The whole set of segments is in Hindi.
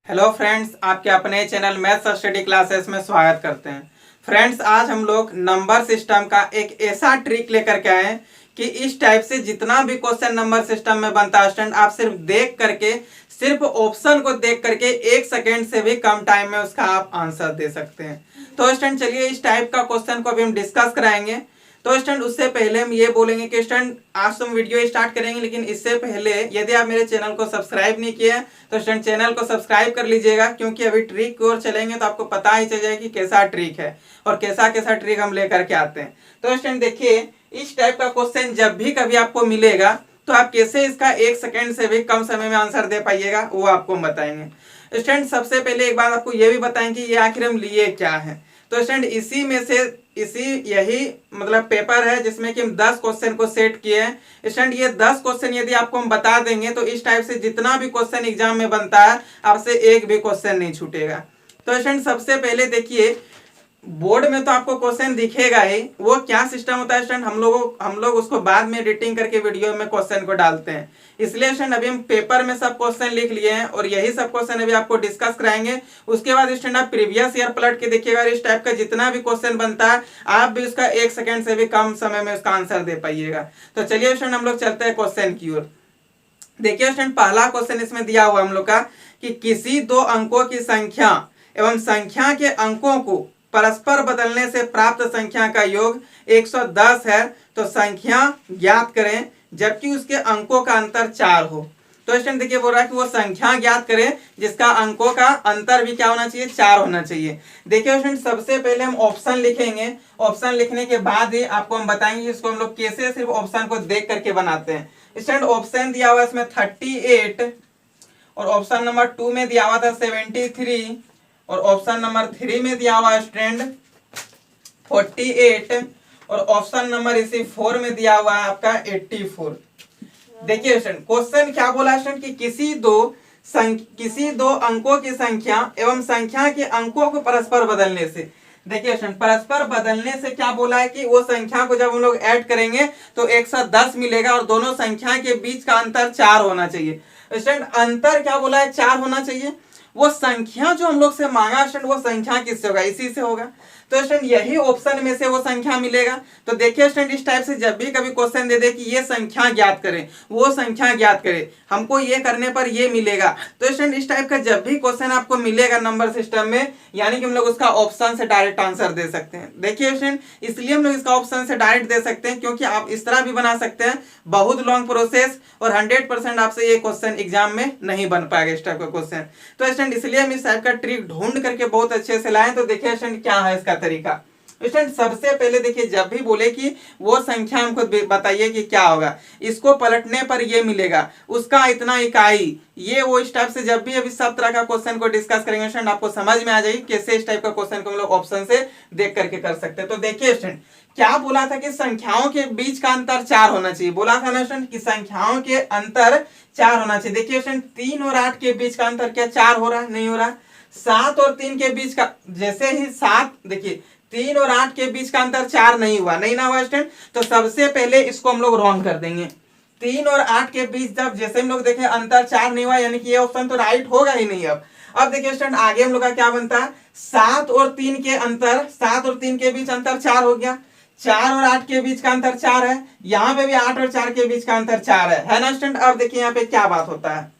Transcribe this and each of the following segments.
हेलो फ्रेंड्स, आपके अपने चैनल मैथ्स स्टडी क्लासेस में स्वागत करते हैं। फ्रेंड्स, आज हम लोग नंबर सिस्टम का एक ऐसा ट्रिक लेकर के आए हैं कि इस टाइप से जितना भी क्वेश्चन नंबर सिस्टम में बनता है स्टूडेंट, आप सिर्फ देख करके, सिर्फ ऑप्शन को देख करके 1 सेकेंड से भी कम टाइम में उसका आप आंसर दे सकते हैं। तो स्टूडेंट चलिए इस टाइप का क्वेश्चन को अभी हम डिस्कस कराएंगे। तो स्टूडेंट उससे पहले हम ये बोलेंगे कि स्टूडेंट आज तुम वीडियो स्टार्ट करेंगे, लेकिन इससे पहले यदि आप मेरे चैनल को सब्सक्राइब नहीं किए तो स्टूडेंट चैनल को सब्सक्राइब कर लीजिएगा, क्योंकि अभी ट्रिक की ओर चलेंगे तो आपको पता ही चल जाएगा कि कैसा ट्रिक है और कैसा कैसा ट्रिक हम लेकर के आते हैं। तो स्टूडेंट देखिए, इस टाइप का क्वेश्चन जब भी कभी आपको मिलेगा तो आप कैसे इसका 1 सेकेंड से भी कम समय में आंसर दे पाइएगा वो आपको बताएंगे। स्टूडेंट सबसे पहले एक बात आपको ये भी बताएंगे कि ये आखिर हम लिए क्या है। तो स्टूडेंट इसी में से यही मतलब पेपर है जिसमें कि हम 10 क्वेश्चन को सेट किए हैं। स्टूडेंट ये 10 क्वेश्चन यदि आपको हम बता देंगे तो इस टाइप से जितना भी क्वेश्चन एग्जाम में बनता है आपसे एक भी क्वेश्चन नहीं छूटेगा। तो स्टूडेंट सबसे पहले देखिए, बोर्ड में तो आपको क्वेश्चन दिखेगा ही, वो क्या सिस्टम होता है स्टूडेंट, हम लोग उसको बाद में एडिटिंग करके वीडियो में क्वेश्चन को डालते हैं। इसलिए स्टूडेंट अभी हम पेपर में सब क्वेश्चन लिख लिए हैं और यही सब क्वेश्चन अभी आपको डिस्कस कराएंगे। उसके बाद स्टूडेंट आप प्रीवियस ईयर पलट के देखिएगा, इस टाइप का जितना भी क्वेश्चन बनता है आप भी उसका 1 सेकेंड से भी कम समय में उसका आंसर दे पाइएगा। तो चलिए स्टूडेंट हम लोग चलते हैं क्वेश्चन की ओर। देखिए स्टूडेंट, पहला क्वेश्चन इसमें दिया हुआ हम लोग का कि किसी दो अंकों की संख्या एवं संख्या के अंकों को परस्पर बदलने से प्राप्त संख्या का योग 110 है, तो संख्या ज्ञात करें जबकि उसके अंकों का अंतर 4 हो। तो स्टूडेंट देखिए बोल रहा है कि वो संख्या ज्ञात करें जिसका अंकों का अंतर भी क्या होना चाहिए, 4 होना चाहिए। देखिए स्टूडेंट सबसे पहले हम ऑप्शन लिखेंगे, ऑप्शन लिखने के बाद ही आपको हम बताएंगे इसको हम लोग कैसे सिर्फ ऑप्शन को देख करके बनाते हैं। स्टूडेंट ऑप्शन दिया हुआ है इसमें 38 और ऑप्शन नंबर 2 में दिया हुआ था 73 और ऑप्शन नंबर 3 में दिया हुआ है स्टूडेंट 48 और ऑप्शन नंबर इसी 4 में दिया हुआ है आपका 84। देखिए स्टूडेंट क्वेश्चन क्या बोला है स्टूडेंट कि किसी दो अंकों की संख्या एवं संख्या के अंकों को परस्पर बदलने से, देखिए स्टूडेंट परस्पर बदलने से क्या बोला है कि वो संख्या को जब हम लोग ऐड करेंगे तो 110 मिलेगा और दोनों संख्या के बीच का अंतर 4 होना चाहिए। स्टूडेंट अंतर क्या बोला है, 4 होना चाहिए। वो संख्या जो हम लोग से मांगा स्टूडेंट वो संख्या किससे होगा, इसी से होगा। तो स्टूडेंट यही ऑप्शन में से वो संख्या मिलेगा। तो देखिए स्टूडेंट इस टाइप से जब भी कभी क्वेश्चन दे दे कि ये संख्या ज्ञात करें, वो संख्या ज्ञात करें, हमको ये करने पर ये मिलेगा, तो स्टूडेंट इस टाइप का जब भी क्वेश्चन आपको मिलेगा नंबर सिस्टम में, यानी कि हम लोग उसका ऑप्शन से डायरेक्ट आंसर दे सकते हैं। देखिए स्टूडेंट इसलिए हम लोग इसका ऑप्शन से डायरेक्ट दे सकते हैं क्योंकि आप इस तरह भी बना सकते हैं, बहुत लॉन्ग प्रोसेस और 100% आपसे ये क्वेश्चन एग्जाम में नहीं बन पाएगा इस टाइप का क्वेश्चन। तो स्टूडेंट इसलिए हम इस टाइप का ट्रिक ढूंढ करके बहुत अच्छे से लाए। तो देखिए स्टूडेंट क्या है इसका तरीका। स्टूडेंट सबसे पहले देखिए, जब भी बोले कि वो संख्या हमको बताइए कि क्या होगा, इसको पलटने पर ये मिलेगा, उसका इतना इकाई, ये वो इस टाइप से जब भी अभी सब तरह का क्वेश्चन को डिस्कस करेंगे स्टूडेंट आपको समझ में आ जाएगी कैसे इस टाइप का क्वेश्चन को हम लोग ऑप्शन से देख करके कर सकते हैं। तो देखिए स्टूडेंट क्या बोला था कि संख्याओं के बीच का अंतर 4 होना चाहिए, बोला था ना स्टूडेंट कि संख्याओं के अंतर 4 होना चाहिए। देखिए स्टूडेंट 3 और 8 के बीच का अंतर क्या 4 हो रहा है, नहीं हो रहा। 7 और 3 के बीच का, जैसे ही 7 देखिए 3 और 8 के बीच का अंतर 4 नहीं हुआ, नहीं ना हुआ स्टूडेंट, तो सबसे पहले इसको हम लोग रॉन्ग कर देंगे। 3 और 8 के बीच जब जैसे हम लोग देखें अंतर 4 नहीं हुआ, यानी कि ये ऑप्शन तो राइट होगा ही नहीं। अब देखिए स्टूडेंट आगे हम लोग का क्या बनता है, 7 और 3 के अंतर, 7 और 3 के बीच अंतर 4 हो गया, 4 और 8 के बीच का अंतर 4 है, यहाँ पे भी 8 और 4 के बीच का अंतर 4 है ना स्टूडेंट। अब देखिए यहाँ पे क्या बात होता है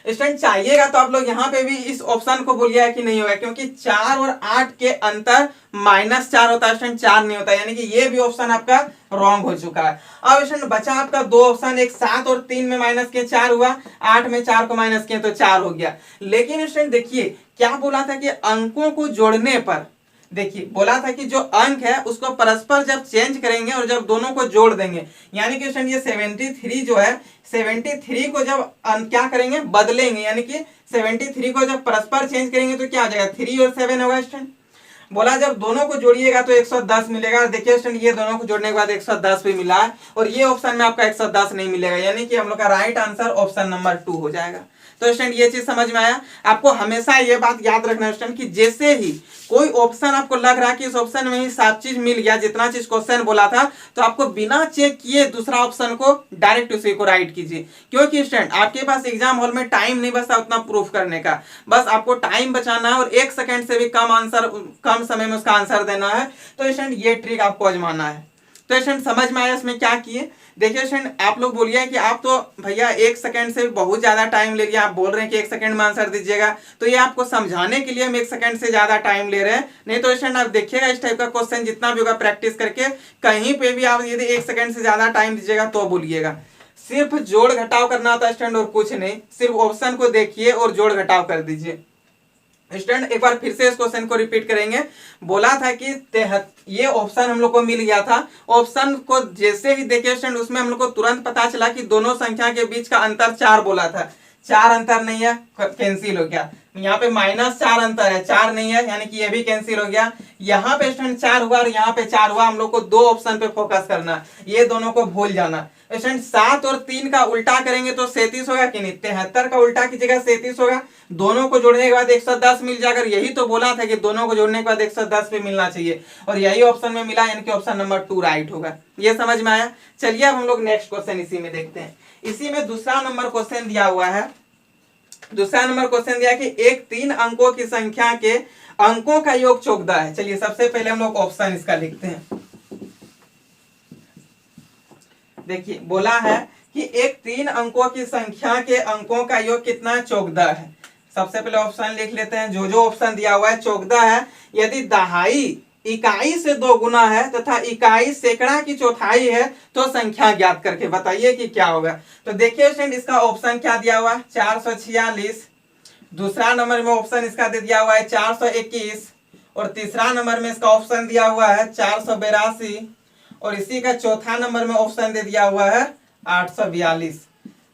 स्टूडेंट, चाहिएगा तो आप लोग यहाँ पे भी इस ऑप्शन को बोलिएगा कि नहीं होगा, क्योंकि 4 और 8 के अंतर -4 होता है स्टूडेंट, 4 नहीं होता, यानी कि ये भी ऑप्शन आपका रॉन्ग हो चुका है। अब स्टूडेंट बचा आपका दो ऑप्शन, एक 7 और 3 में माइनस किए 4 हुआ, 8 में 4 को माइनस किए तो 4 हो गया। लेकिन स्टूडेंट देखिए क्या बोला था कि अंकों को जोड़ने पर, देखिए बोला था कि जो अंक है उसको परस्पर जब चेंज करेंगे और जब दोनों को जोड़ देंगे, यानी कि स्टूडेंट ये 73 जो है 73 को जब क्या करेंगे बदलेंगे, यानी कि 73 को जब परस्पर चेंज करेंगे तो क्या हो जाएगा 3 और 7 होगा स्टूडेंट। बोला जब दोनों को जोड़िएगा तो 110 मिलेगा। देखिए स्टूडेंट ये दोनों को जोड़ने के बाद 110 भी मिला है और ये ऑप्शन में आपका 110 नहीं मिलेगा, यानी कि हम लोग का राइट आंसर ऑप्शन नंबर 2 हो जाएगा। तो स्टूडेंट ये चीज समझ में आया। आपको हमेशा ये बात याद रखना स्टूडेंट कि जैसे ही कोई ऑप्शन आपको लग रहा है कि इस ऑप्शन में ही सब चीज मिल गया, जितना चीज क्वेश्चन बोला था, तो आपको बिना चेक किए दूसरा ऑप्शन को डायरेक्ट उसी को राइट कीजिए। क्योंकि स्टूडेंट आपके पास एग्जाम हॉल में टाइम नहीं बचता उतना प्रूफ करने का, बस आपको टाइम बचाना है और 1 सेकंड से भी कम समय में उसका आंसर देना है। तो स्टूडेंट ये ट्रिक आपको आजमाना है। तो स्टूडेंट समझ में आया इसमें क्या किए? देखिए स्टूडेंट आप लोग बोलिए कि आप तो भैया 1 सेकंड से बहुत ज्यादा टाइम ले लिया, आप बोल रहे हैं कि 1 सेकंड में आंसर दीजिएगा, तो ये आपको समझाने के लिए हम 1 सेकंड से ज्यादा टाइम ले रहे हैं। नहीं तो स्टूडेंट आप देखिएगा इस टाइप का क्वेश्चन जितना भी होगा प्रैक्टिस करके, कहीं पे भी आप यदि 1 सेकंड से ज्यादा टाइम दीजिएगा तो बोलिएगा। सिर्फ जोड़ घटाव करना होता है स्टूडेंट और कुछ नहीं, सिर्फ ऑप्शन को देखिए और जोड़ घटाव कर दीजिए। स्टूडेंट एक बार फिर से इस क्वेश्चन को रिपीट करेंगे। बोला था कि ये ऑप्शन हम लोग को मिल गया था, ऑप्शन को जैसे ही देखे स्टूडेंट उसमें हम लोग को तुरंत पता चला कि दोनों संख्या के बीच का अंतर 4 बोला था। 4 अंतर नहीं है, कैंसिल हो गया। यहाँ पे -4 अंतर है, 4 नहीं है, यानी कि ये भी कैंसिल हो गया। यहाँ पे स्टूडेंट 4 हुआ और यहाँ पे 4 हुआ। हम लोग को 2 ऑप्शन पे फोकस करना, ये दोनों को भूल जाना। स्टूडेंट 7 और 3 का उल्टा करेंगे तो 37 होगा कि नहीं? 73 का उल्टा कीजिएगा 37 होगा। दोनों को जोड़ने के बाद 110 मिल जाएगा। यही तो बोला था कि दोनों को जोड़ने के बाद 110 पे मिलना चाहिए और यही ऑप्शन में मिला, यानी कि ऑप्शन नंबर 2 राइट होगा। ये समझ में आया? चलिए अब हम लोग नेक्स्ट क्वेश्चन इसी में देखते हैं। इसी में दूसरा नंबर क्वेश्चन दिया हुआ है। दूसरा नंबर क्वेश्चन दिया कि एक 3 अंकों की संख्या के अंकों का योग 14 है। चलिए सबसे पहले हम लोग ऑप्शन इसका लिखते हैं। देखिए बोला है कि एक 3 अंकों की संख्या के अंकों का योग कितना है? 14 है। सबसे पहले ऑप्शन लिख लेते हैं। जो ऑप्शन दिया हुआ है 14 है। यदि दहाई इकाई से 2 गुना है तथा इकाई सैकड़ा की चौथाई है तो संख्या ज्ञात करके बताइए कि क्या होगा। तो देखिए स्टूडेंट इसका ऑप्शन क्या दिया हुआ है? 446। दूसरा नंबर में ऑप्शन इसका दे दिया हुआ है 421 और तीसरा नंबर में इसका ऑप्शन दिया हुआ है 482 और इसी का चौथा नंबर में ऑप्शन दे दिया हुआ है 842।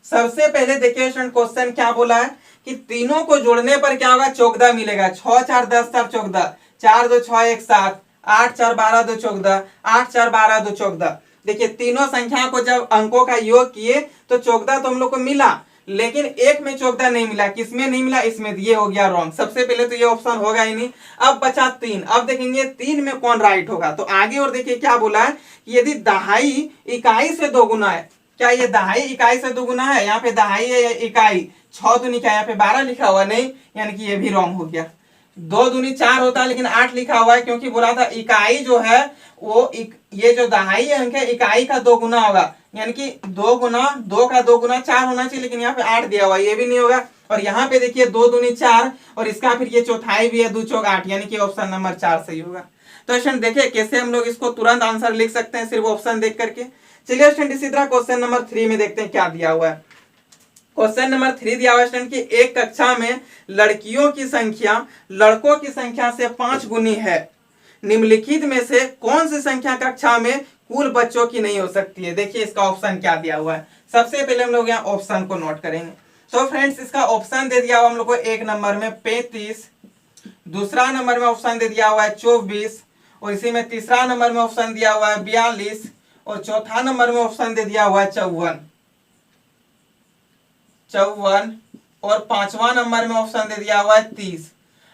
सबसे पहले देखिए स्टूडेंट क्वेश्चन क्या बोला है कि तीनों को जोड़ने पर क्या होगा? 14 मिलेगा। 6 4 10 4 14, 4 2 6 1 7, 8 4 12 2 14, 8 4 12 2 14। देखिए तीनों संख्या को जब अंकों का योग किए तो 14 तो हम लोग को मिला, लेकिन एक में 14 नहीं मिला। किसमें नहीं मिला? इसमें। ये हो गया रॉन्ग। सबसे पहले तो ये ऑप्शन होगा ही नहीं। अब बचा 3। अब देखेंगे 3 में कौन राइट होगा। तो आगे और देखिए क्या बोला है कि यदि दहाई इकाई से 2 गुना है। क्या ये दहाई इकाई से 2 गुना है? यहाँ पे दहाई है इकाई, 6 दूनी क्या? यहाँ पे 12 लिखा हुआ नहीं, यानी कि ये भी रॉन्ग हो गया। 2 दूनी 4 होता है लेकिन 8 लिखा हुआ है, क्योंकि बोला था इकाई जो है वो ये जो दहाई अंक है इकाई का 2 गुना होगा, यानी कि 2 गुना 2 का 2 गुना 4 होना चाहिए, लेकिन यहाँ पे 8 दिया हुआ है, ये भी नहीं होगा। और यहाँ पे देखिए 2 दूनी 4 और इसका फिर ये चौथाई भी है 2 चौक 8, यानी कि ऑप्शन नंबर 4 सही होगा। तो स्टूडेंट देखिए कैसे हम लोग इसको तुरंत आंसर लिख सकते हैं सिर्फ ऑप्शन देख करके। चलिए स्टूडेंट इसी तरह क्वेश्चन नंबर 3 में देखते हैं क्या दिया हुआ है। क्वेश्चन नंबर 3 दिया हुआ है स्टूडेंट कि एक कक्षा में लड़कियों की संख्या लड़कों की संख्या से 5 गुनी है। निम्नलिखित में से कौन सी संख्या कक्षा में कुल बच्चों की नहीं हो सकती है? देखिए इसका ऑप्शन क्या दिया हुआ है। सबसे पहले हम लोग यहाँ ऑप्शन को नोट करेंगे। तो फ्रेंड्स इसका ऑप्शन दे दिया हुआ हम लोग को 1 नंबर में 35, दूसरा नंबर में ऑप्शन दे दिया हुआ है 24 और इसी में तीसरा नंबर में ऑप्शन दिया हुआ है 42 और चौथा नंबर में ऑप्शन दे दिया हुआ है 54 और पांचवा नंबर में ऑप्शन दे दिया हुआ है 30।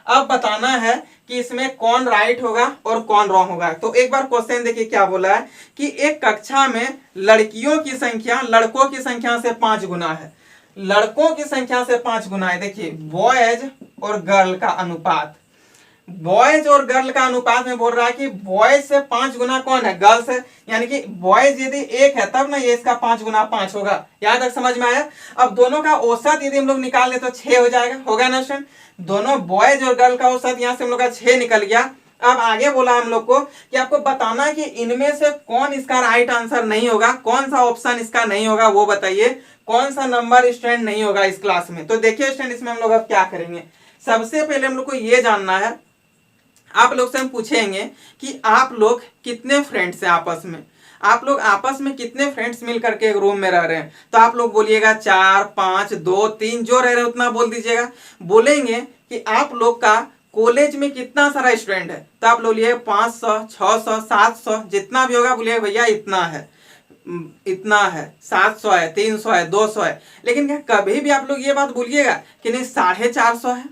अब बताना है कि इसमें कौन राइट होगा और कौन रॉन्ग होगा। तो एक बार क्वेश्चन देखिए क्या बोला है कि एक कक्षा में लड़कियों की संख्या लड़कों की संख्या से 5 गुना है। लड़कों की संख्या से 5 गुना है। देखिए बॉयज और गर्ल का अनुपात, बॉयज और गर्ल का अनुपात में बोल रहा है कि बॉयज से 5 गुना कौन है? गर्ल्स है, यानी कि बॉयज यदि 1 है तब ना ये इसका 5 गुना 5 होगा। यहाँ तक समझ में आया? अब दोनों का औसत यदि हम लोग निकाल ले तो 6 हो जाएगा, होगा ना स्टूडेंट? दोनों बॉयज और गर्ल का औसत यहाँ से हम लोग का 6 निकल गया। अब आगे बोला हम लोग को कि आपको बताना है कि इनमें से कौन इसका राइट आंसर नहीं होगा, कौन सा ऑप्शन इसका नहीं होगा वो बताइए, कौन सा नंबर स्टूडेंट नहीं होगा इस क्लास में। तो देखिए स्टूडेंट इसमें हम लोग अब क्या करेंगे। सबसे पहले हम लोग को ये जानना है, आप लोग से हम पूछेंगे कि आप लोग कितने फ्रेंड्स हैं आपस में, आप लोग आपस में कितने फ्रेंड्स मिल करके एक रूम में रह रहे हैं। तो आप लोग बोलिएगा 4 5 2 3, जो रह रहे उतना बोल दीजिएगा। बोलेंगे कि आप लोग का कॉलेज में कितना सारा स्टूडेंट है, तो आप लोग बोलिए 500 600 700 जितना भी होगा बोलिएगा भैया इतना है। इतना है, 700 है, 300 है, 200 है, लेकिन क्या कभी भी आप लोग ये बात भूलिएगा कि नहीं 450 है,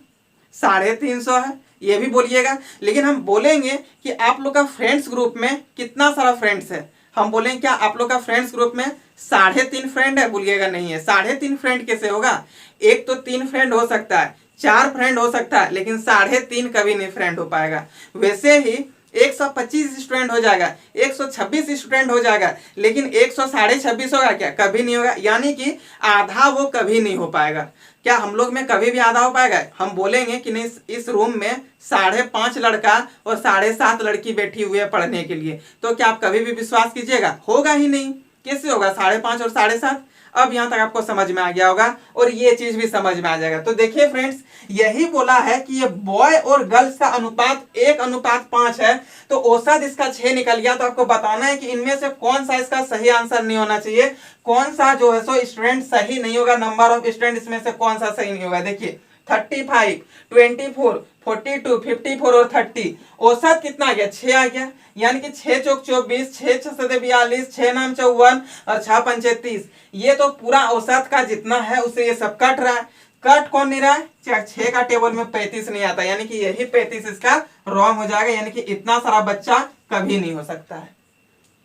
350 है, ये भी बोलिएगा। लेकिन हम बोलेंगे कि आप लोग का फ्रेंड्स ग्रुप में कितना सारा फ्रेंड्स है, हम बोलेंगे क्या आप लोग का फ्रेंड्स ग्रुप में 3.5 फ्रेंड है, बोलिएगा नहीं है। 3.5 फ्रेंड कैसे होगा, एक तो 3 फ्रेंड हो सकता है, 4 फ्रेंड हो सकता है, लेकिन 3.5 कभी नहीं फ्रेंड हो पाएगा। वैसे ही 125 स्टूडेंट हो जाएगा, 126 स्टूडेंट हो जाएगा, लेकिन 126 होगा क्या, कभी नहीं होगा। यानी कि आधा वो कभी नहीं हो पाएगा। क्या हम लोग में कभी भी आधा हो पाएगा? हम बोलेंगे कि नहीं इस रूम में 5.5 लड़का और 7.5 लड़की बैठी हुई है पढ़ने के लिए, तो क्या आप कभी भी विश्वास कीजिएगा? होगा ही नहीं। कैसे होगा 5.5 और 7.5? अब यहां तक आपको समझ में आ गया होगा और ये चीज भी समझ में आ जाएगा। तो देखिए फ्रेंड्स, यही बोला है कि ये बॉय और गर्ल्स का अनुपात 1:5 है, तो औसत इसका 6 निकल गया। तो आपको बताना है कि इनमें से कौन सा इसका सही आंसर नहीं होना चाहिए, कौन सा जो है सो स्टूडेंट सही नहीं होगा, नंबर ऑफ स्टूडेंट इसमें से कौन सा सही नहीं होगा। देखिए 35, 24, 42, 54 और 30, औसत कितना आ गया, 6 आ गया। यानी कि 6 चौक 24, 6 6 42, 6 नाम 54 और 6 पंचे 30। ये तो पूरा औसत का जितना है उसे ये सब कट रहा है। कट कौन नहीं रहा है, 6 का टेबल में 35 नहीं आता, यानी कि यही 35 इसका रॉन्ग हो जाएगा। यानी कि इतना सारा बच्चा कभी नहीं हो सकता है,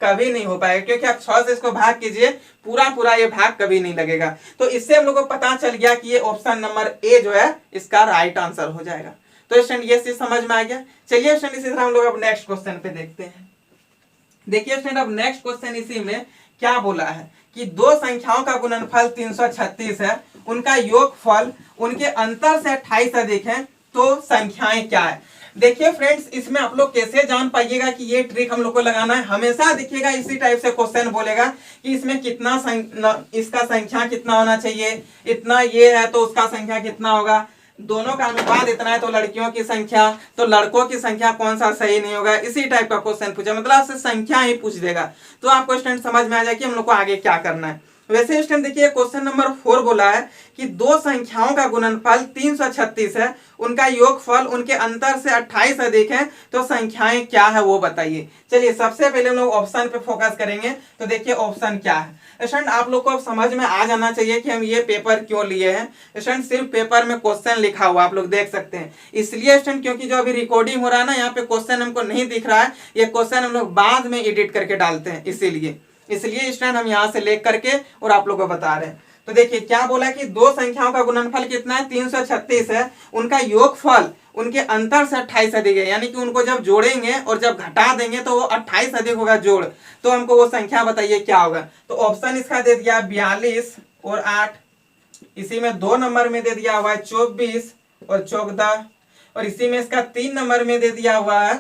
कभी नहीं हो पाएगा, क्योंकि आप 6 से इसको भाग कीजिए, पूरा ये भाग कभी नहीं लगेगा। तो इससे हम लोग को पता चल गया कि ये ऑप्शन नंबर ए जो है इसका राइट आंसर हो जाएगा। तो स्टूडेंट ये चीज समझ में आ गया। चलिए स्टूडेंट इसी तरह हम लोग अब नेक्स्ट क्वेश्चन पे देखते हैं। देखिए स्टूडेंट अब नेक्स्ट क्वेश्चन इसी में क्या बोला है कि दो संख्याओं का गुणनफल 336 है, उनका योगफल उनके अंतर से 28 अधिक है, तो संख्याएं क्या है। देखिए फ्रेंड्स, इसमें आप लोग कैसे जान पाइएगा कि ये ट्रिक हम लोग को लगाना है। हमेशा देखिएगा इसी टाइप से क्वेश्चन बोलेगा कि इसमें कितना इसका संख्या कितना होना चाहिए, इतना ये है तो उसका संख्या कितना होगा, दोनों का अनुपात इतना है तो लड़कियों की संख्या, तो लड़कों की संख्या कौन सा सही नहीं होगा, इसी टाइप का क्वेश्चन पूछा, मतलब आपसे संख्या ही पूछ देगा। तो आपको स्टूडेंट समझ में आ जाए कि हम लोग को आगे क्या करना है। वैसे स्टूडेंट देखिए क्वेश्चन नंबर 4 बोला है कि दो संख्याओं का गुणनफल 336 है, उनका योगफल उनके अंतर से 28 अधिक है, तो संख्याएं क्या है वो बताइए। चलिए सबसे पहले हम लोग ऑप्शन पे फोकस करेंगे। तो देखिए ऑप्शन क्या है स्टूडेंट, आप लोग को अब समझ में आ जाना चाहिए कि हम ये पेपर क्यों लिए हैं। स्टूडेंट सिर्फ पेपर में क्वेश्चन लिखा हुआ आप लोग देख सकते हैं, इसलिए स्टूडेंट क्योंकि जो अभी रिकॉर्डिंग हो रहा है ना, यहाँ पे क्वेश्चन हमको नहीं दिख रहा है, ये क्वेश्चन हम लोग बाद में एडिट करके डालते हैं, इसलिए स्टूडेंट हम यहाँ से लिख करके और आप लोग को बता रहे हैं। तो देखिए क्या बोला कि दो संख्याओं का गुणनफल कितना है, 336 है, उनका योगफल उनके अंतर से 28 अधिक है, यानी कि उनको जब जोड़ेंगे और जब घटा देंगे तो वो 28 अधिक होगा जोड़, तो हमको वो संख्या बताइए क्या होगा। तो ऑप्शन इसका दे दिया 42 और 8, इसी में 2 नंबर में दे दिया हुआ है 24 और 14, और इसी में इसका 3 नंबर में दे दिया हुआ है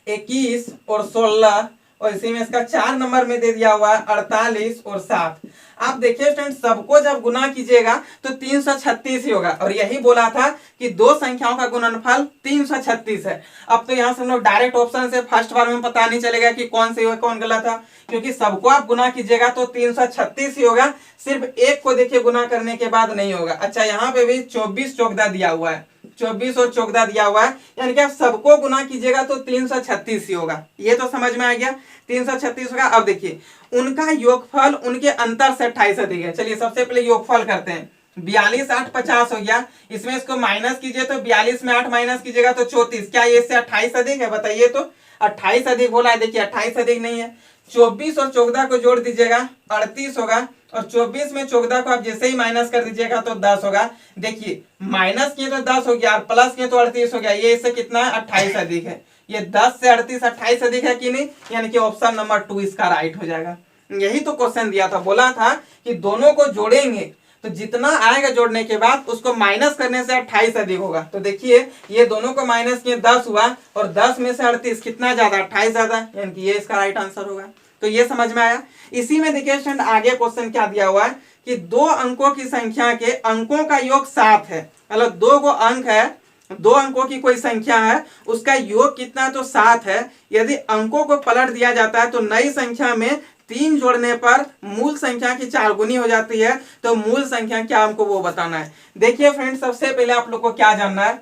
21 और 16, और इसी में इसका 4 नंबर में दे दिया हुआ है 48 और 7। आप देखिए स्टूडेंट, सबको जब गुना कीजिएगा तो 336 ही होगा, और यही बोला था कि दो संख्याओं का गुणनफल 336 है। अब तो यहाँ से हम लोग डायरेक्ट ऑप्शन से फर्स्ट बार में पता नहीं चलेगा कि कौन सही है कौन गलत है, क्योंकि सबको आप गुना कीजिएगा तो 336 ही होगा, सिर्फ एक को देखिए गुना करने के बाद नहीं होगा। अच्छा यहाँ पे भी 24 14 दिया हुआ है, 24 और 14 दिया हुआ है, यानी कि आप सबको गुना कीजिएगा तो 336 ही होगा। ये तो समझ में आ गया, 336 होगा। अब देखिए उनका योगफल उनके अंतर से 28 अधिक है। चलिए सबसे पहले योगफल करते हैं। 42 8 50 हो गया, इसमें इसको माइनस कीजिए तो 42 में 8 माइनस कीजिएगा तो 34। क्या ये इससे 28 अधिक है बताइए, तो 28 अधिक बोला है। देखिए 28 अधिक नहीं है। 24 और 14 को जोड़ दीजिएगा 38 होगा, और 24 में 14 को आप जैसे ही माइनस कर दीजिएगा तो 10 होगा। देखिए माइनस किए तो 10 हो गया, प्लस किए तो 38 हो गया, ये इससे कितना है 28 अधिक है। ये 10 से 38 28 अधिक है कि नहीं, यानी कि ऑप्शन नंबर 2 इसका राइट हो जाएगा। यही तो क्वेश्चन दिया था, बोला था कि दोनों को जोड़ेंगे तो जितना आएगा जोड़ने के बाद उसको माइनस करने से 28 अधिक होगा। तो देखिए ये दोनों को माइनस किए 10 हुआ, और 10 में से 38 कितना ज्यादा, 28 ज्यादा, यानी कि ये इसका राइट आंसर होगा। तो ये समझ में आया। इसी में देखिए स्टूडेंट आगे क्वेश्चन क्या दिया हुआ है कि दो अंकों की संख्या के अंकों का योग 7 है, मतलब 2 गो अंक है, 2 अंकों की कोई संख्या है, उसका योग कितना, तो 7 है। यदि अंकों को पलट दिया जाता है तो नई संख्या में 3 जोड़ने पर मूल संख्या की 4 गुनी हो जाती है, तो मूल संख्या क्या हमको वो बताना है। देखिए फ्रेंड्स सबसे पहले आप लोग को क्या जानना है,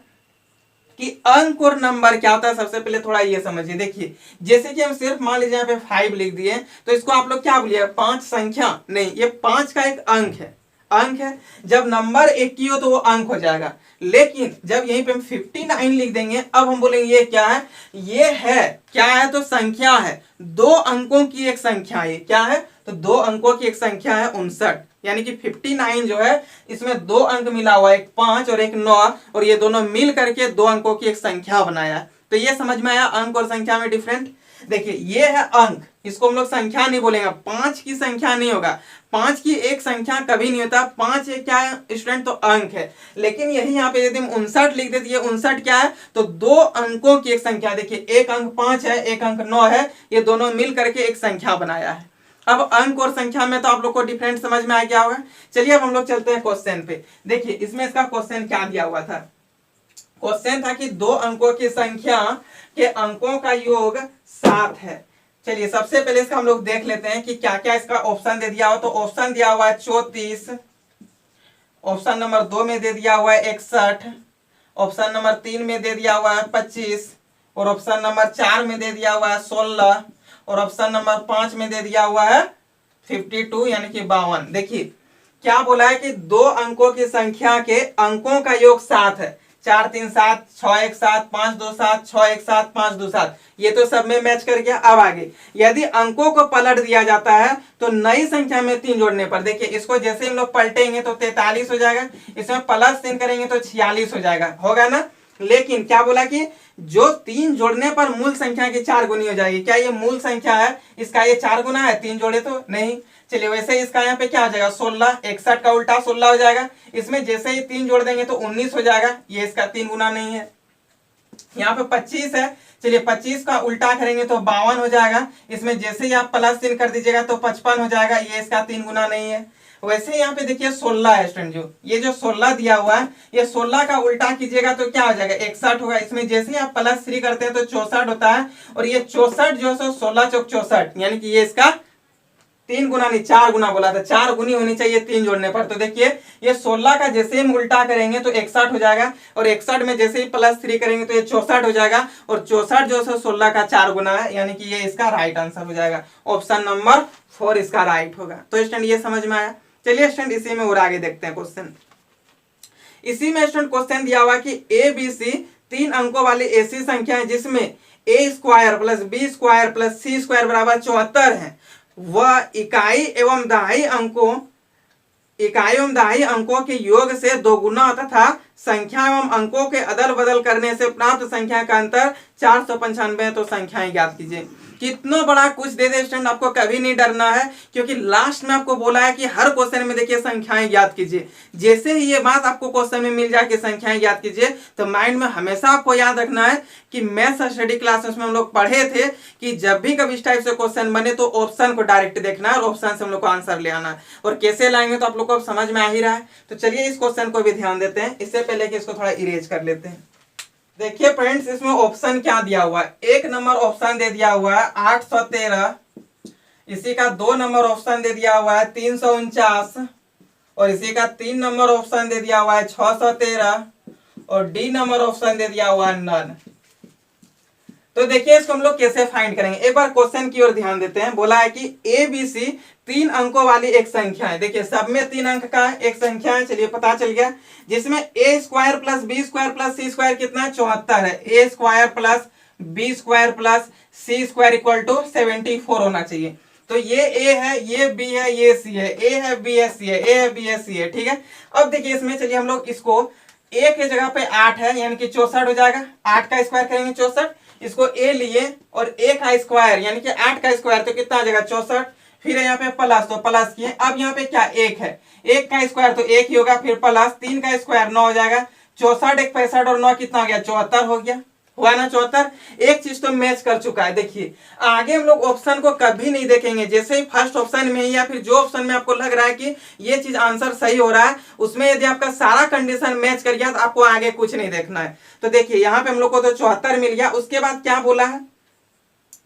कि अंक और नंबर क्या होता है, सबसे पहले थोड़ा ये समझिए। देखिए जैसे कि हम सिर्फ मान लीजिए यहाँ पे 5 लिख दिए, तो इसको आप लोग क्या बोलिए, 5 संख्या नहीं, ये 5 का एक अंक है, अंक है। जब नंबर एक की हो तो वो अंक हो जाएगा। लेकिन जब यहीं पे हम 59 लिख देंगे, अब हम बोलेंगे ये क्या है, ये है क्या है, तो संख्या है, 2 अंकों की एक संख्या है। क्या है, तो 2 अंकों की एक संख्या है 59, यानी कि 59 जो है इसमें 2 अंक मिला हुआ है, एक 5 और एक 9, और ये दोनों मिल करके 2 अंकों की एक संख्या बनाया। तो ये समझ में आया अंक और संख्या में डिफरेंट। देखिए ये है अंक, इसको हम लोग संख्या नहीं बोलेंगे, 5 की संख्या नहीं होगा, 5 की एक संख्या कभी नहीं होता। 5 एक क्या है स्टूडेंट, तो अंक है। लेकिन यही यहाँ पे यदि हम 59 लिख देते, ये 59 क्या है, तो 2 अंकों की एक संख्या। देखिए एक अंक 5 है, एक अंक 9 है, ये दोनों मिल करके एक संख्या बनाया है। अब अंक और संख्या में तो आप लोग को डिफरेंट समझ में आ गया होगा। चलिए अब हम लोग चलते हैं क्वेश्चन पे। देखिए इसमें इसका क्वेश्चन क्या दिया हुआ था, क्वेश्चन था कि 2 अंकों की संख्या के अंकों का योग 7 है। चलिए सबसे पहले इसका हम लोग देख लेते हैं कि क्या क्या इसका ऑप्शन दे दिया हुआ। तो ऑप्शन दिया हुआ है 34, ऑप्शन नंबर 2 में दे दिया हुआ है 61, ऑप्शन नंबर 3 में दे दिया हुआ है 25, और ऑप्शन नंबर 4 में दे दिया हुआ है 16, और ऑप्शन नंबर 5 में दे दिया हुआ है 52 यानी कि 52। देखिए क्या बोला है कि 2 अंकों की संख्या के अंकों का योग 7 है। 4 3 7, 6 1 7, 5 2 7, 6 1 7, 5 2 7, ये तो सब में मैच कर गया। अब आगे यदि अंकों को पलट दिया जाता है तो नई संख्या में 3 जोड़ने पर, देखिए इसको जैसे हम लोग पलटेंगे तो 43 हो जाएगा, इसमें +3 करेंगे तो 46 हो जाएगा, होगा ना। लेकिन क्या बोला कि जो 3 जोड़ने पर मूल संख्या की 4 गुनी हो जाएगी। क्या ये मूल संख्या है, इसका ये 4 गुना है, 3 जोड़े तो नहीं। चलिए वैसे इसका यहाँ पे क्या हो जाएगा, 16, 61 का उल्टा 16 हो जाएगा, इसमें जैसे ही 3 जोड़ देंगे तो 19 हो जाएगा, ये इसका 3 गुना नहीं है। यहाँ पे 25 है, चलिए 25 का उल्टा करेंगे तो 52 हो जाएगा, इसमें जैसे ही आप +3 कर दीजिएगा तो 55 हो जाएगा, ये इसका 3 गुना नहीं है। वैसे यहाँ पे देखिए 16 है स्टूडेंट, जो ये जो 16 दिया हुआ है, ये 16 का उल्टा कीजिएगा तो क्या हो जाएगा, 61 होगा, इसमें जैसे ही आप +3 करते हैं तो 64 होता है, और ये 64 जो है 16 चौक 64, यानी कि ये इसका 3 गुना नहीं 4 गुना बोला था, 4 गुनी होनी चाहिए 3 जोड़ने पर। तो देखिए ये 16 का जैसे हम उल्टा करेंगे तो 61 हो जाएगा, और 61 में जैसे ही +3 करेंगे तो ये 64 हो जाएगा, और 64 जो है 16 का 4 गुना है, यानी कि ये इसका राइट आंसर हो जाएगा। ऑप्शन नंबर 4 इसका राइट होगा। तो स्टूडेंट ये समझ में आया। चलिए स्टूडेंट इसी में और आगे देखते हैं क्वेश्चन। इसी में स्टूडेंट क्वेश्चन दिया हुआ कि ABC 3 अंकों वाली ऐसी संख्या है जिसमें A² + B² + C² = 74 है। वह इकाई एवं दहाई अंकों के योग से 2 गुना तथा संख्या एवं अंकों के अदल बदल करने से प्राप्त संख्या का अंतर 495 है। तो संख्याएं ज्ञात कीजिए। कितना बड़ा कुछ दे दे स्टूडेंट, आपको कभी नहीं डरना है, क्योंकि लास्ट में आपको बोला है कि हर क्वेश्चन में देखिए संख्याएं ज्ञात कीजिए। जैसे ही ये बात आपको क्वेश्चन में मिल जाए कि संख्याएं ज्ञात कीजिए, तो माइंड में हमेशा आपको याद रखना है कि मैथ्स स्टडी क्लासेस में हम लोग पढ़े थे कि जब भी कभी इस टाइप से क्वेश्चन बने तो ऑप्शन को डायरेक्ट देखना है और ऑप्शन से हम लोग को आंसर ले आना है। और कैसे लाएंगे तो आप लोग को समझ में आ ही रहा है। तो चलिए इस क्वेश्चन को भी ध्यान देते हैं, इससे पहले कि इसको थोड़ा इरेज कर लेते हैं। देखिए फ्रेंड्स इसमें ऑप्शन क्या दिया हुआ है, 1 नंबर ऑप्शन दे दिया हुआ है 813, इसी का 2 नंबर ऑप्शन दे दिया हुआ है 349, और इसी का 3 नंबर ऑप्शन दे दिया हुआ है 613, और डी नंबर ऑप्शन दे दिया हुआ है नन। तो देखिए इसको हम लोग कैसे फाइंड करेंगे, एक बार क्वेश्चन की ओर ध्यान देते हैं। बोला है कि ABC 3 अंकों वाली एक संख्या है। देखिए सब में 3 अंक का एक संख्या है, चलिए पता चल गया, जिसमें A² + B² + C² कितना 74 है। A² + B² + C² = 74 होना चाहिए। तो ये A है, ये B है, ये C है, A है B है C है, A है B है C है, ठीक है। अब देखिए इसमें चलिए हम लोग इसको A के जगह पे 8 है, यानी कि 64 हो जाएगा, 8 का स्क्वायर करेंगे 64, इसको A लिए और A का स्क्वायर यानी कि 8 का स्क्वायर तो कितना आ जाएगा 64, फिर यहाँ पे प्लस तो प्लस किए। अब यहाँ पे क्या 1 है, 1 का स्क्वायर तो 1 ही होगा, फिर प्लस 3 का स्क्वायर 9 हो जाएगा, 64 1 65 और 9 कितना हो गया 74 हो गया, हुआ ना 74। एक चीज तो मैच कर चुका है। देखिए आगे हम लोग ऑप्शन को कभी नहीं देखेंगे, जैसे ही फर्स्ट ऑप्शन में या फिर जो ऑप्शन में आपको लग रहा है कि ये चीज आंसर सही हो रहा है, उसमें यदि आपका सारा कंडीशन मैच कर गया तो आपको आगे कुछ नहीं देखना है। तो देखिए यहाँ पे हम लोग को तो 74 मिल गया। उसके बाद क्या बोला है,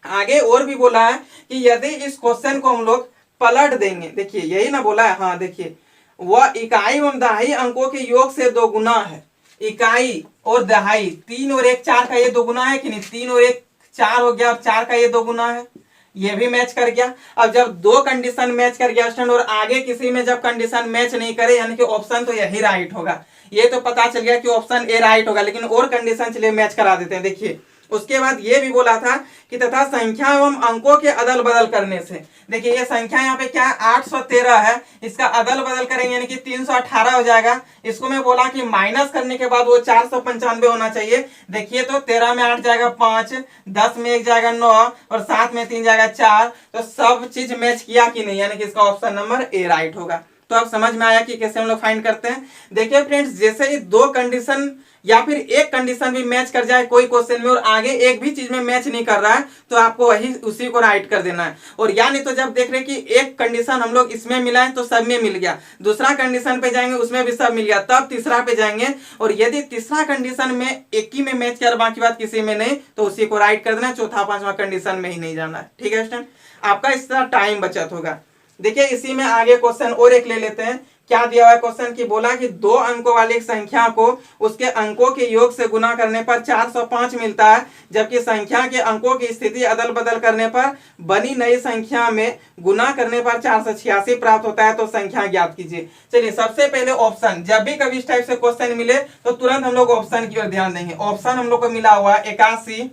आगे और भी बोला है कि यदि इस क्वेश्चन को हम लोग पलट देंगे, देखिए यही ना बोला है, हाँ देखिए वह इकाई एवं दहाई अंकों के योग से 2 गुना है। इकाई और दहाई, 3 और 1 4 का ये 2 गुना है कि नहीं, 3 और 1 4 हो गया और 4 का ये 2 गुना है, ये भी मैच कर गया। अब जब 2 कंडीशन मैच कर गया स्टूडेंट और आगे किसी में जब कंडीशन मैच नहीं करे यानी कि ऑप्शन तो यही राइट होगा। ये तो पता चल गया कि ऑप्शन ए राइट होगा, लेकिन और कंडीशन चलिए मैच करा देते हैं। देखिए उसके बाद ये भी बोला था कि तथा संख्या एवं अंकों के अदल बदल करने से, देखिए ये संख्या यहाँ पे क्या है 813 है, इसका अदल बदल करेंगे यानी कि 318 हो जाएगा। इसको मैं बोला कि माइनस करने के बाद वो 495 होना चाहिए। देखिए तो 13 में 8 जाएगा 5, 10 में 1 जाएगा 9 और 7 में 3 जाएगा 4, तो सब चीज मैच किया कि नहीं, यानी कि इसका ऑप्शन नंबर ए राइट होगा। तो आप समझ में आया कि कैसे हम लोग फाइंड करते हैं। देखिए फ्रेंड्स, जैसे ही 2 कंडीशन या फिर एक कंडीशन भी मैच कर जाए कोई क्वेश्चन में और आगे एक भी चीज में मैच नहीं कर रहा है तो आपको वही उसी को राइट कर देना है। और या नहीं तो जब देख रहे कि एक कंडीशन हम लोग इसमें मिला है तो सब में मिल गया, दूसरा कंडीशन पे जाएंगे उसमें भी सब मिल गया, तब तीसरा पे जाएंगे और यदि तीसरा कंडीशन में एक ही में मैच किया और बाकी बात किसी में नहीं तो उसी को राइट कर देना, चौथा पांचवा कंडीशन में ही नहीं जाना है। ठीक है स्टूडेंट, आपका इस तरह टाइम बचत होगा। देखिए इसी में आगे क्वेश्चन और एक ले लेते हैं। क्या दिया हुआ है क्वेश्चन की, बोला कि 2 अंकों वाली एक संख्या को उसके अंकों के योग से गुना करने पर 405 मिलता है, जबकि संख्या के अंकों की स्थिति अदल बदल करने पर बनी नई संख्या में गुना करने पर 486 प्राप्त होता है, तो संख्या ज्ञात कीजिए। चलिए सबसे पहले ऑप्शन, जब भी कभी इस टाइप से क्वेश्चन मिले तो तुरंत हम लोग ऑप्शन की ओर ध्यान देंगे। ऑप्शन हम लोग को मिला हुआ 81,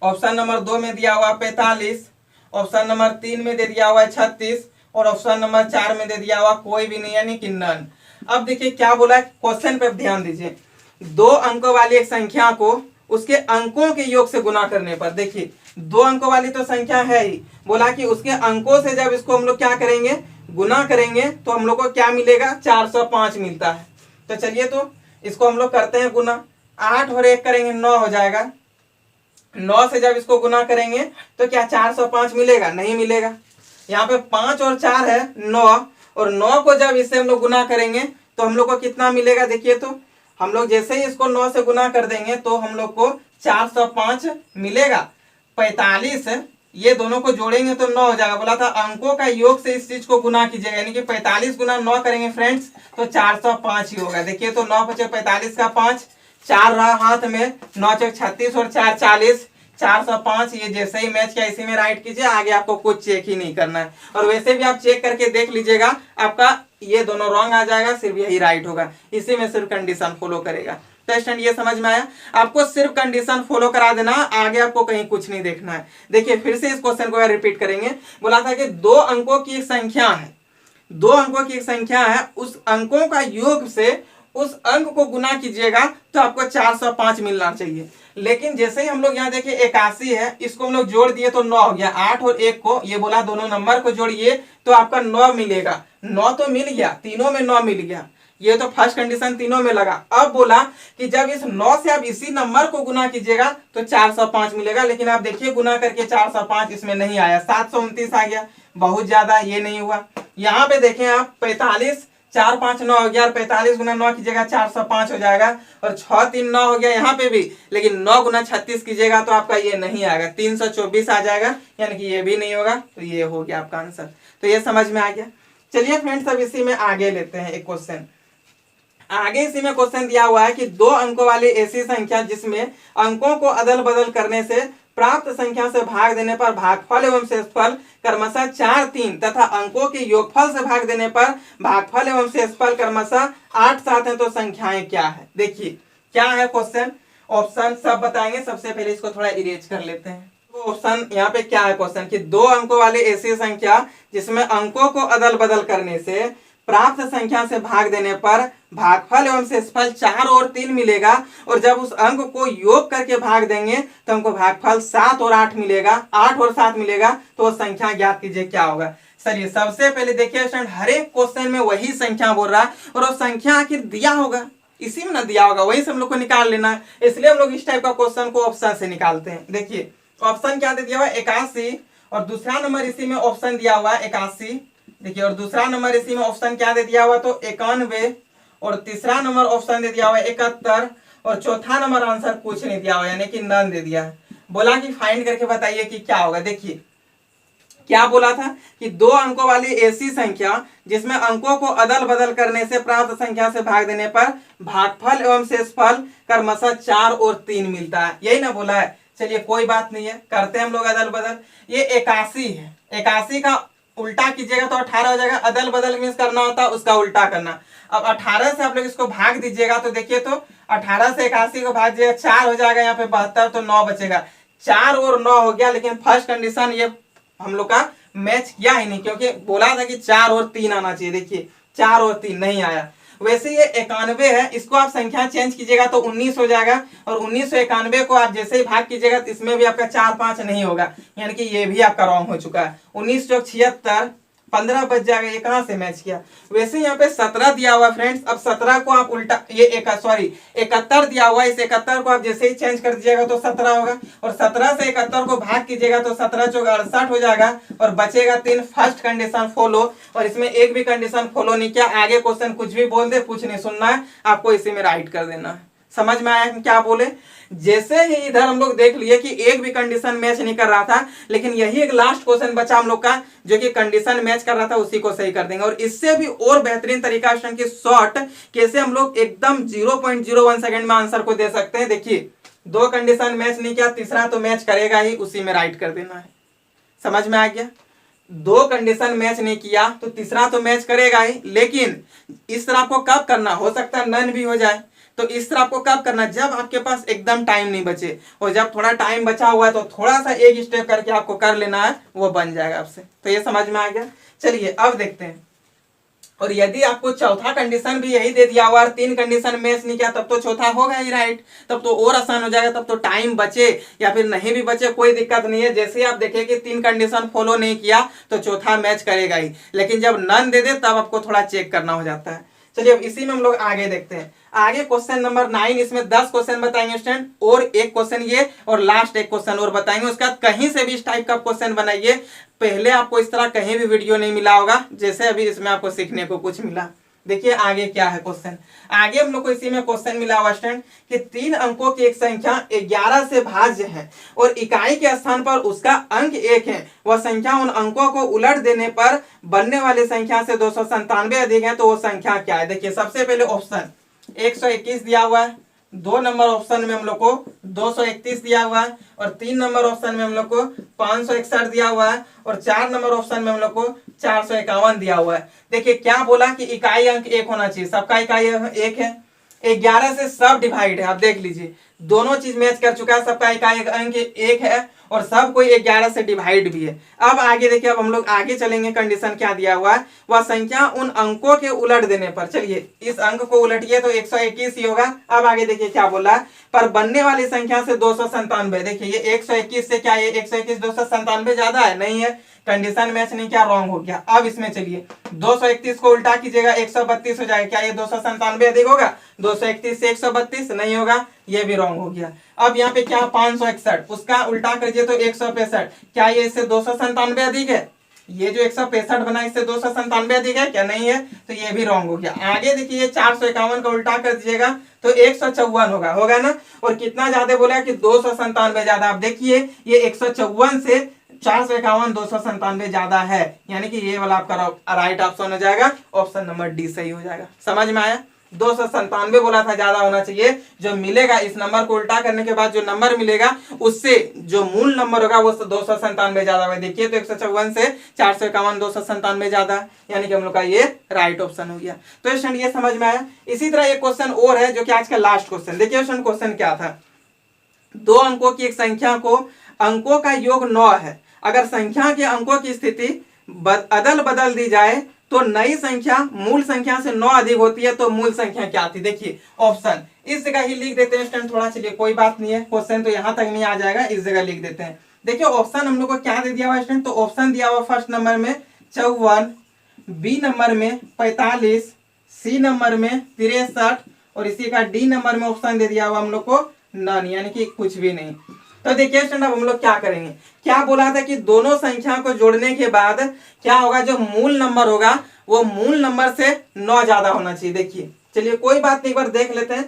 ऑप्शन नंबर 2 में दिया हुआ 45, ऑप्शन नंबर 3 में दे दिया हुआ है 36 और ऑप्शन नंबर 4 में दे दिया हुआ कोई भी नहीं यानी कि नन। अब देखिए क्या बोला है, क्वेश्चन पे ध्यान दीजिए। 2 अंकों वाली एक संख्या को उसके अंकों के योग से गुना करने पर, देखिए 2 अंकों वाली तो संख्या है ही, बोला कि उसके अंकों से जब इसको हम लोग क्या करेंगे गुना करेंगे तो हम लोग को क्या मिलेगा 405 मिलता है। तो चलिए तो इसको हम लोग करते हैं गुना, 8 और 1 करेंगे 9 हो जाएगा, 9 से जब इसको गुना करेंगे तो क्या 405 मिलेगा, नहीं मिलेगा। यहाँ पे 5 और 4 है 9 और 9 को जब इससे हम लोग गुना करेंगे तो हम लोग को कितना मिलेगा, देखिए तो हम लोग जैसे ही इसको 9 से गुना कर देंगे तो हम लोग को 405 मिलेगा। 45 ये दोनों को जोड़ेंगे तो 9 हो जाएगा, बोला था अंकों का योग से इस चीज को गुना कीजिएगा, यानी कि 45 गुना 9 करेंगे फ्रेंड्स तो 405 ही होगा। देखिए तो 9 बचे 45 का 5, 4 रहा हाथ में, 9 चौक 36 और 4 40, 405 ये जैसे ही मैच किया इसी में राइट कीजिए, आगे आपको कुछ चेक ही नहीं करना है। और वैसे भी आप चेक करके देख लीजिएगा आपका ये दोनों रॉन्ग आ जाएगा, सिर्फ यही राइट होगा, इसी में सिर्फ कंडीशन फॉलो करेगा। तो स्टूडेंट ये समझ में आया, आपको सिर्फ कंडीशन फॉलो करा देना, आगे आपको कहीं कुछ नहीं देखना है। देखिए फिर से इस क्वेश्चन को रिपीट करेंगे। बोला था कि 2 अंकों की एक संख्या है, 2 अंकों की एक संख्या है, उस अंकों का योग से उस अंक को गुना कीजिएगा तो आपको 405 मिलना चाहिए। लेकिन जैसे ही हम लोग यहाँ देखिए 81 है, इसको हम लोग जोड़ दिए तो 9 हो गया, 8 और 1 को ये बोला दोनों नंबर को जोड़िए तो आपका 9 मिलेगा, 9 तो मिल गया, तीनों में 9 मिल गया, ये तो फर्स्ट कंडीशन तीनों में लगा। अब बोला कि जब इस 9 से आप इसी नंबर को गुना कीजिएगा तो 405 मिलेगा, लेकिन आप देखिए गुना करके 405 इसमें नहीं आया, 729 आ गया, बहुत ज्यादा ये नहीं हुआ। यहाँ पे देखें आप 45, 4 5 9 हो गया और 45 गुना 9 कीजिएगा 405 हो जाएगा और 6 3 9 हो गया यहाँ पे भी, लेकिन 9 गुना 36 कीजिएगा तो आपका ये नहीं आएगा, 324 आ जाएगा, यानी कि ये भी नहीं होगा, तो ये हो गया आपका आंसर। तो ये समझ में आ गया। चलिए फ्रेंड्स अब इसी में आगे लेते हैं एक क्वेश्चन। आगे इसी में क्वेश्चन दिया हुआ है कि 2 अंकों वाली ऐसी संख्या जिसमें अंकों को अदल बदल करने से प्राप्त संख्या से भाग देने पर भागफल एवं शेषफल क्रमशः 4 3 तथा अंकों के योगफल से भाग देने पर भागफल एवं शेषफल क्रमशः 8 7 है, तो संख्याएं क्या है। देखिए क्या है क्वेश्चन, ऑप्शन सब बताएंगे, सबसे पहले इसको थोड़ा इरेज कर लेते हैं। तो ऑप्शन यहाँ पे क्या है क्वेश्चन कि 2 अंकों वाली ऐसी संख्या जिसमें अंकों को अदल बदल करने से प्राप्त संख्या से भाग देने पर भागफल एवं शेषफल 4 और 3 मिलेगा, और जब उस अंक को योग करके भाग देंगे तो हमको भागफल 7 और 8 मिलेगा, 8 और 7 मिलेगा, तो वो संख्या ज्ञात कीजिए क्या होगा। चलिए सबसे पहले देखिए स्टूडेंट, हर एक क्वेश्चन में वही संख्या बोल रहा है और वो संख्या आखिर दिया होगा, इसी में ना दिया होगा, वही से हम लोग को निकाल लेना है, इसलिए हम लोग इस टाइप का क्वेश्चन को ऑप्शन से निकालते हैं। देखिए ऑप्शन क्या दे दिया हुआ 81 और दूसरा नंबर इसी में ऑप्शन दिया हुआ 81, देखिए और दूसरा नंबर इसी में ऑप्शन क्या दे दिया हुआ तो 91 और तीसरा नंबर ऑप्शन दे दिया हुआ 71 और चौथा नंबर आंसर कुछ नहीं दिया हुआ यानी कि नन दे दिया है। बोला कि फाइंड करके बताइए कि क्या होगा। देखिए क्या बोला था कि दो अंकों वाली ऐसी संख्या जिसमें अंकों को अदल बदल करने से प्राप्त संख्या से भाग देने पर भागफल एवं शेषफल क्रमशः 4 और 3 मिलता है, यही ना बोला है। चलिए कोई बात नहीं है, करते हैं हम लोग अदल बदल। ये 81 है, 81 का उल्टा कीजिएगा तो 18 हो जाएगा। अदल बदल मीन्स करना होता है उसका उल्टा करना। अब 18 से आप लोग इसको भाग दीजिएगा तो देखिए तो 18 से 81 को भाग दीजिएगा 4 हो जाएगा, यहाँ पे 72 तो 9 बचेगा। 4 और 9 हो गया, लेकिन फर्स्ट कंडीशन ये हम लोग का मैच किया ही नहीं, क्योंकि बोला था कि 4 और 3 आना चाहिए। देखिए 4 और 3 नहीं आया। वैसे ये 91 है, इसको आप संख्या चेंज कीजिएगा तो 19 हो जाएगा, और 1991 को आप जैसे ही भाग कीजिएगा तो इसमें भी आपका 4 5 नहीं होगा, यानी कि ये भी आपका रॉन्ग हो चुका है। 19 चौक 76, 15 बच जाएगा। ये कहां से मैच किया? वैसे यहाँ पे 17 दिया हुआ फ्रेंड्स। अब 17 को आप उल्टा, ये 71 दिया हुआ है, इस 71 को आप जैसे ही चेंज कर दीजिएगा तो 17 होगा, और 17 से 71 को भाग कीजिएगा तो 17 चौक 68 हो जाएगा, और बचेगा 3। फर्स्ट कंडीशन फॉलो, और इसमें एक भी कंडीशन फॉलो नहीं किया। आगे क्वेश्चन कुछ भी बोल दे, कुछ नहीं सुनना है आपको, इसी में राइट कर देना है। समझ में आया क्या बोले? जैसे ही इधर हम लोग देख लिए कि एक भी कंडीशन मैच नहीं कर रहा था, लेकिन यही एक लास्ट क्वेश्चन बचा हम लोग का जो कि कंडीशन मैच कर रहा था, उसी को सही कर देंगे। और इससे भी और बेहतरीन तरीका की शॉर्ट कैसे हम लोग एकदम 0.01 सेकंड में आंसर को दे सकते हैं। देखिए 2 कंडीशन मैच नहीं किया, तीसरा तो मैच करेगा ही, उसी में राइट कर देना है। समझ में आ गया? 2 कंडीशन मैच नहीं किया तो तीसरा तो मैच करेगा ही, लेकिन इस तरह को कब करना, हो सकता है नन भी हो जाए। तो इस तरह आपको कब करना, जब आपके पास एकदम टाइम नहीं बचे, और जब थोड़ा टाइम बचा हुआ है तो थोड़ा सा एक स्टेप करके आपको कर लेना है, वो बन जाएगा आपसे। तो ये समझ में आ गया। चलिए अब देखते हैं। और यदि आपको चौथा कंडीशन भी यही दे दिया हुआ और 3 कंडीशन मैच नहीं किया, तब तो चौथा होगा ही राइट, तब तो और आसान हो जाएगा। तब तो टाइम बचे या फिर नहीं भी बचे कोई दिक्कत नहीं है। जैसे ही आप देखें कि 3 कंडीशन फॉलो नहीं किया तो चौथा मैच करेगा ही, लेकिन जब नन दे दे तब आपको थोड़ा चेक करना हो जाता है। चलिए अब इसी में हम लोग आगे देखते हैं। आगे क्वेश्चन नंबर 9, इसमें 10 क्वेश्चन बताएंगे स्टूडेंट, और एक क्वेश्चन ये, और लास्ट एक क्वेश्चन और बताएंगे। उसके बाद कहीं से भी इस टाइप का क्वेश्चन बनाइए, पहले आपको इस तरह कहीं भी वीडियो नहीं मिला होगा जैसे अभी इसमें आपको सीखने को कुछ मिला। देखिए आगे क्या है क्वेश्चन। आगे हम लोग को इसी में क्वेश्चन मिला हुआ स्टूडेंट कि 3 अंकों की एक संख्या 11 से भाज्य है और इकाई के स्थान पर उसका अंक 1 है। वह संख्या उन अंकों को उलट देने पर बनने वाली संख्या से 297 अधिक है, तो वो संख्या क्या है? देखिए सबसे पहले ऑप्शन 121 दिया हुआ है, 2 नंबर ऑप्शन में हम लोग को 231 दिया हुआ है, और 3 नंबर ऑप्शन में हम लोग को 561 दिया हुआ है, और 4 नंबर ऑप्शन में हम लोग को 451 दिया हुआ है। देखिए क्या बोला कि इकाई अंक 1 होना चाहिए, सबका इकाई 1 है। 11 से सब डिवाइड है, आप देख लीजिए दोनों चीज मैच कर चुका है, सबका इकाई अंक 1 है और सब कोई 11 से डिवाइड भी है। अब आगे देखिए, अब हम लोग आगे चलेंगे। कंडीशन क्या दिया हुआ है? वह संख्या उन अंकों के उलट देने पर, चलिए इस अंक को उलटिए तो 121 ही होगा। अब आगे देखिए क्या बोला है, पर बनने वाली संख्या से 297। देखिए ये 121 से क्या है, 121 297 ज्यादा है, नहीं है, कंडीशन मैच नहीं किया, रॉन्ग हो गया। अब इसमें चलिए 231 को उल्टा कीजिएगा 132 हो जाएगा, क्या ये 297 अधिक होगा? 231 से 132 नहीं होगा, ये भी रॉन्ग हो गया। अब यहाँ पे क्या 561, उसका उल्टा करिए तो 165, क्या ये इससे 297 अधिक है? ये जो 165 बना इससे 297 अधिक है क्या? नहीं है, तो ये भी रॉन्ग हो गया। आगे देखिए 451 का उल्टा कर दीजिएगा तो 154 होगा ना, और कितना ज्यादा बोला कि 297 ज्यादा। आप देखिए ये 154 से 451 297 ज्यादा है, यानी कि ये वाला आपका राइट ऑप्शन हो जाएगा, ऑप्शन नंबर डी सही हो जाएगा। समझ में आया? 297 बोला था ज्यादा होना चाहिए, जो मिलेगा इस नंबर को उल्टा करने के बाद जो नंबर मिलेगा उससे जो मूल नंबर होगा वो 297 ज्यादा होगा। देखिए तो 154 से 451 297 ज्यादा, यानी कि हम लोग का ये राइट ऑप्शन हो गया। तो स्टूडेंट ये समझ में आया। इसी तरह एक क्वेश्चन और है जो कि आज का लास्ट क्वेश्चन। देखिए स्टूडेंट क्वेश्चन क्या था, 2 अंकों की एक संख्या को अंकों का योग 9 है, अगर संख्या के अंकों की स्थिति अदल बदल दी जाए तो नई संख्या मूल संख्या से 9 अधिक होती है, तो मूल संख्या क्या आती है? देखिए ऑप्शन इस जगह ही लिख देते हैं स्टूडेंट, थोड़ा चलिए कोई बात नहीं है, क्वेश्चन तो यहां तक नहीं आ जाएगा, इस जगह लिख देते हैं। देखिए ऑप्शन हम लोग को क्या दे दिया हुआ स्टूडेंट, तो ऑप्शन दिया हुआ फर्स्ट नंबर में 54, बी नंबर में 45, सी नंबर में 63, और इसी का डी नंबर में ऑप्शन दे दिया हुआ हम लोग को नन, यानी कि कुछ भी नहीं। तो देखिए स्टूडेंट अब हम लोग क्या करेंगे, क्या बोला था कि दोनों संख्या को जोड़ने के बाद क्या होगा, जो मूल नंबर होगा वो मूल नंबर से 9 ज्यादा होना चाहिए। देखिए चलिए कोई बात नहीं, एक बार देख लेते हैं।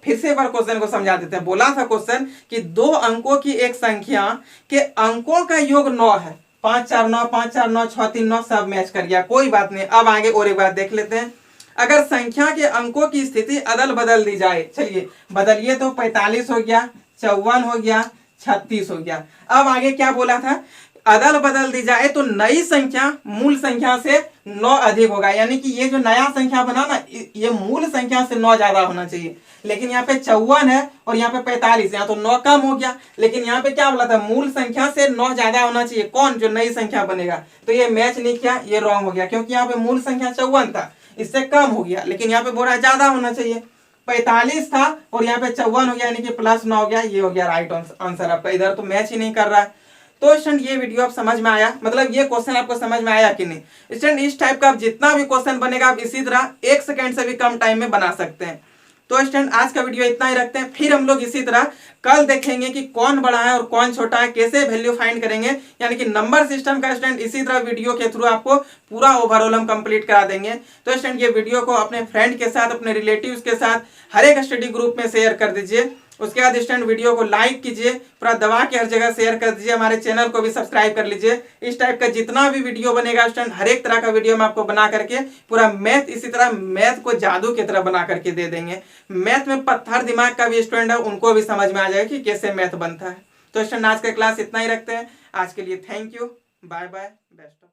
फिर से एक बार क्वेश्चन को समझा देते हैं। बोला था क्वेश्चन कि 2 अंकों की एक संख्या के अंकों का योग 9 है, 5 4 9 5 4 9 6 3 9 सब मैच कर गया, कोई बात नहीं। अब आगे और एक बात देख लेते हैं। अगर संख्या के अंकों की स्थिति अदल बदल दी जाए, चलिए बदलिए, तो 45 हो गया, 54 हो गया, 36 हो गया। अब आगे क्या बोला था, अदल बदल दी जाए तो नई संख्या मूल संख्या से 9 अधिक होगा, यानी कि ये जो नया संख्या बना ना, ये मूल संख्या से 9 ज्यादा होना चाहिए। लेकिन यहाँ पे 54 है और यहाँ पे 45, यहाँ तो 9 कम हो गया, लेकिन यहाँ पे क्या बोला था, मूल संख्या से 9 ज्यादा होना चाहिए। कौन, जो नई संख्या बनेगा। तो ये मैच नहीं किया, ये रॉन्ग हो गया, क्योंकि यहाँ पे मूल संख्या 54 था, इससे कम हो गया, लेकिन यहाँ पे बोल रहा है ज्यादा होना चाहिए। 45 था और यहाँ पे 54 हो गया, यानी कि +9 हो गया, ये हो गया राइट आंसर आपका। इधर तो मैच ही नहीं कर रहा है। तो स्टूडेंट ये वीडियो आप समझ में आया, मतलब ये क्वेश्चन आपको समझ में आया कि नहीं। स्टूडेंट इस टाइप का आप जितना भी क्वेश्चन बनेगा आप इसी तरह 1 सेकंड से भी कम टाइम में बना सकते हैं। तो स्टूडेंट आज का वीडियो इतना ही रखते हैं, फिर हम लोग इसी तरह कल देखेंगे कि कौन बड़ा है और कौन छोटा है, कैसे वैल्यू फाइंड करेंगे, यानी कि नंबर सिस्टम का स्टूडेंट इसी तरह वीडियो के थ्रू आपको पूरा ओवरऑल हम कंप्लीट करा देंगे। तो स्टूडेंट ये वीडियो को अपने फ्रेंड के साथ, अपने रिलेटिव्स के साथ, हर एक स्टडी ग्रुप में शेयर कर दीजिए। उसके बाद स्टूडेंट वीडियो को लाइक कीजिए, पूरा दबा के हर जगह शेयर कर दीजिए। हमारे चैनल को भी सब्सक्राइब कर लीजिए। इस टाइप का जितना भी वीडियो बनेगा स्टूडेंट, हर एक तरह का वीडियो मैं आपको बना करके पूरा मैथ, इसी तरह मैथ को जादू की तरह बना करके दे देंगे। मैथ में पत्थर दिमाग का भी स्टूडेंट है, उनको भी समझ में आ जाएगा कि कैसे मैथ बनता है। तो स्टूडेंट आज का क्लास इतना ही रखते हैं। आज के लिए thank you, bye bye, best.